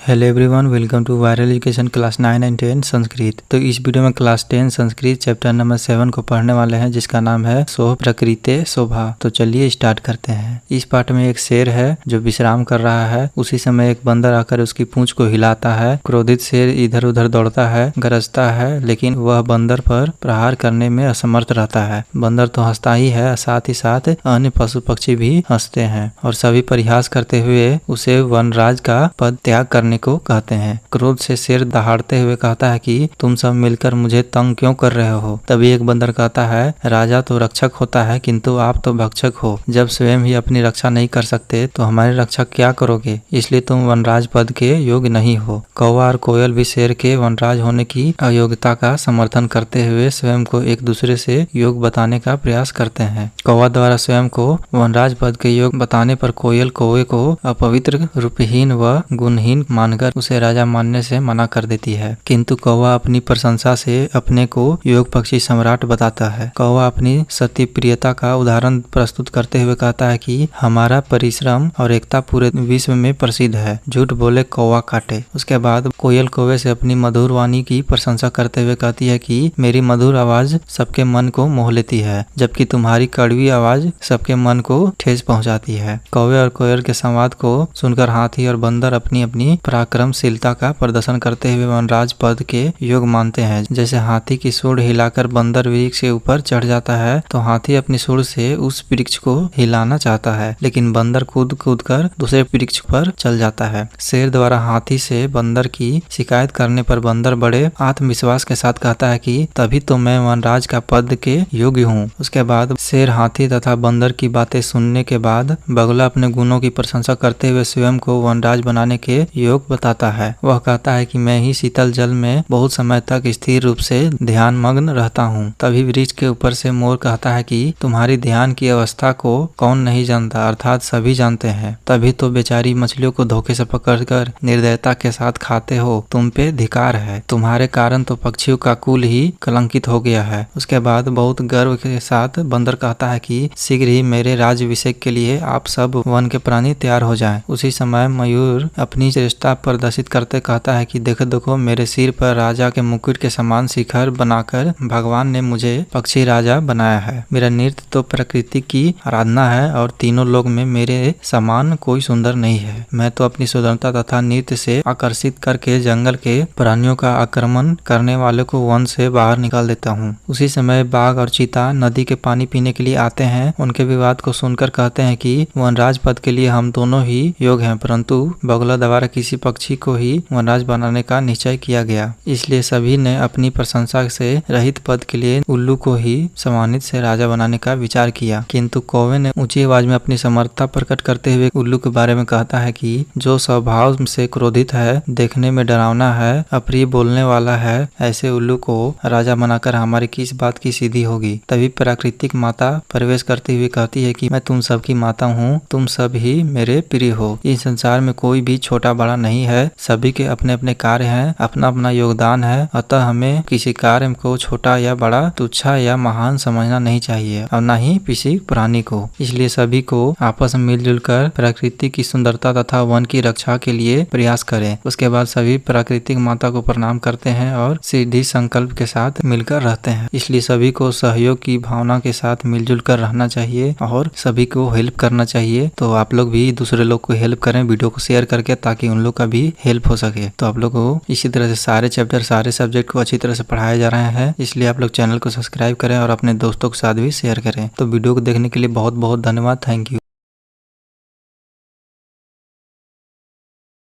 Hello everyone, welcome to viral education class 9 and 10 Sanskrit. तो इस video में क्लास 10 संस्कृत चैप्टर नंबर 7 को पढ़ने वाले हैं, जिसका नाम है सोह प्रकृते शोभा। तो चलिए स्टार्ट करते हैं। इस पाठ में एक शेर है जो विश्राम कर रहा है। उसी समय एक बंदर आकर उसकी पूंछ को हिलाता है। क्रोधित शेर इधर उधर दौड़ता है, गरजता है, लेकिन वह बंदर पर प्रहार करने में असमर्थ रहता है। बंदर तो हंसता ही है, साथ ही साथ अन्य पशु पक्षी भी हंसते हैं और सभी परिहास करते हुए उसे वनराज का पद त्याग करने को कहते हैं। क्रोध से शेर दहाड़ते हुए कहता है कि तुम सब मिलकर मुझे तंग क्यों कर रहे हो। तभी एक बंदर कहता है, राजा तो रक्षक होता है, किंतु आप तो भक्षक हो। जब स्वयं ही अपनी रक्षा नहीं कर सकते तो हमारे रक्षक क्या करोगे, इसलिए तुम वनराज पद के योग्य नहीं हो। कौवा और कोयल भी शेर के वनराज होने की अयोग्यता का समर्थन करते हुए स्वयं को एक दूसरे से योग्य बताने का प्रयास करते हैं। कौवा द्वारा स्वयं को वनराज पद के योग्य बताने पर कोयल कौवे को अपवित्र, रूपहीन व गुणहीन मानकर उसे राजा मानने से मना कर देती है, किंतु कौवा अपनी प्रशंसा से अपने को योग पक्षी सम्राट बताता है। कौवा अपनी सत्य प्रियता का उदाहरण प्रस्तुत करते हुए कहता है कि हमारा परिश्रम और एकता पूरे विश्व में प्रसिद्ध है। झूठ बोले कौवा काटे। उसके बाद कोयल कौवे से अपनी मधुर वाणी की प्रशंसा करते हुए कहती है कि मेरी मधुर आवाज सबके मन को मोह लेती है, जबकि तुम्हारी कड़वी आवाज सबके मन को ठेस पहुंचाती है। कौवे और कोयल के संवाद को सुनकर हाथी और बंदर अपनी अपनी पराक्रमशीलता का प्रदर्शन करते हुए वनराज पद के योग मानते हैं। जैसे हाथी की सूंड हिलाकर बंदर वृक्ष के ऊपर चढ़ जाता है, तो हाथी अपनी सूंड से उस वृक्ष को हिलाना चाहता है, लेकिन बंदर कूद कूद कर दूसरे वृक्ष पर चल जाता है। शेर द्वारा हाथी से बंदर की शिकायत करने पर बंदर बड़े आत्मविश्वास के साथ कहता है कि तभी तो मैं वनराज का पद के योग्य हूँ। उसके बाद शेर हाथी तथा बंदर की बातें सुनने के बाद बगुला अपने गुणों की प्रशंसा करते हुए स्वयं को वनराज बनाने के योग बताता है। वह कहता है कि मैं ही शीतल जल में बहुत समय तक स्थिर रूप से ध्यान मग्न रहता हूँ। तभी वृक्ष के ऊपर से मोर कहता है कि तुम्हारी ध्यान की अवस्था को कौन नहीं जानता, अर्थात सभी जानते हैं। तभी तो बेचारी मछलियों को धोखे से पकड़कर निर्दयता के साथ खाते हो, तुम पे धिकार है। तुम्हारे कारण तो पक्षियों का कुल ही कलंकित हो गया है। उसके बाद बहुत गर्व के साथ बंदर कहता है कि शीघ्र ही मेरे राज्याभिषेक के लिए आप सब वन के प्राणी तैयार हो जाएं। उसी समय मयूर अपनी चेष्टा प्रदर्शित करते कहता है कि देखो देखो, मेरे सिर पर राजा के मुकुट के समान शिखर बनाकर भगवान ने मुझे पक्षी राजा बनाया है। मेरा नृत्य तो प्रकृति की आराधना है और तीनों लोग में मेरे समान कोई सुंदर नहीं है। मैं तो अपनी सुंदरता तथा नृत्य से आकर्षित करके जंगल के प्राणियों का आक्रमण करने वाले को वन से बाहर निकाल देता हूँ। उसी समय बाघ और चीता नदी के पानी पीने के लिए आते हैं। उनके विवाद को सुनकर कहते हैं कि वनराज पद के लिए हम दोनों ही योग्य हैं, परंतु बगुला द्वारा किसी पक्षी को ही वनराज बनाने का निश्चय किया गया, इसलिए सभी ने अपनी प्रशंसा से रहित पद के लिए उल्लू को ही सम्मानित से राजा बनाने का विचार किया। किंतु कौवे ने ऊंची आवाज में अपनी समर्थता प्रकट करते हुए उल्लू के बारे में कहता है कि जो स्वभाव से क्रोधित है, देखने में डरावना है, अप्रिय बोलने वाला है, ऐसे उल्लू को राजा बनाकर हमारी किस बात की सिद्धि होगी। तभी प्राकृतिक माता प्रवेश करते हुए कहती है कि मैं तुम सबकी माता हूँ, तुम सब ही मेरे प्रिय हो। इस संसार में कोई भी छोटा बड़ा नहीं है, सभी के अपने अपने कार्य हैं, अपना अपना योगदान है। अतः हमें किसी कार्य को छोटा या बड़ा, तुच्छा या महान समझना नहीं चाहिए और न ही किसी प्राणी को। इसलिए सभी को आपस में मिलजुल कर प्रकृति की सुंदरता तथा वन की रक्षा के लिए प्रयास करें। उसके बाद सभी प्राकृतिक माता को प्रणाम करते हैं और सिद्धि संकल्प के साथ मिलकर रहते हैं। इसलिए सभी को सहयोग की भावना के साथ मिलजुल कर रहना चाहिए और सभी को हेल्प करना चाहिए। तो आप लोग भी दूसरे लोग को हेल्प करें वीडियो को शेयर करके, ताकि उन लोग का भी हेल्प हो सके। तो आप लोग को इसी तरह से सारे चैप्टर, सारे सब्जेक्ट को अच्छी तरह से पढ़ाए जा रहे हैं, इसलिए आप लोग चैनल को सब्सक्राइब करें और अपने दोस्तों के साथ भी शेयर करें। तो वीडियो को देखने के लिए बहुत बहुत धन्यवाद। Thank you.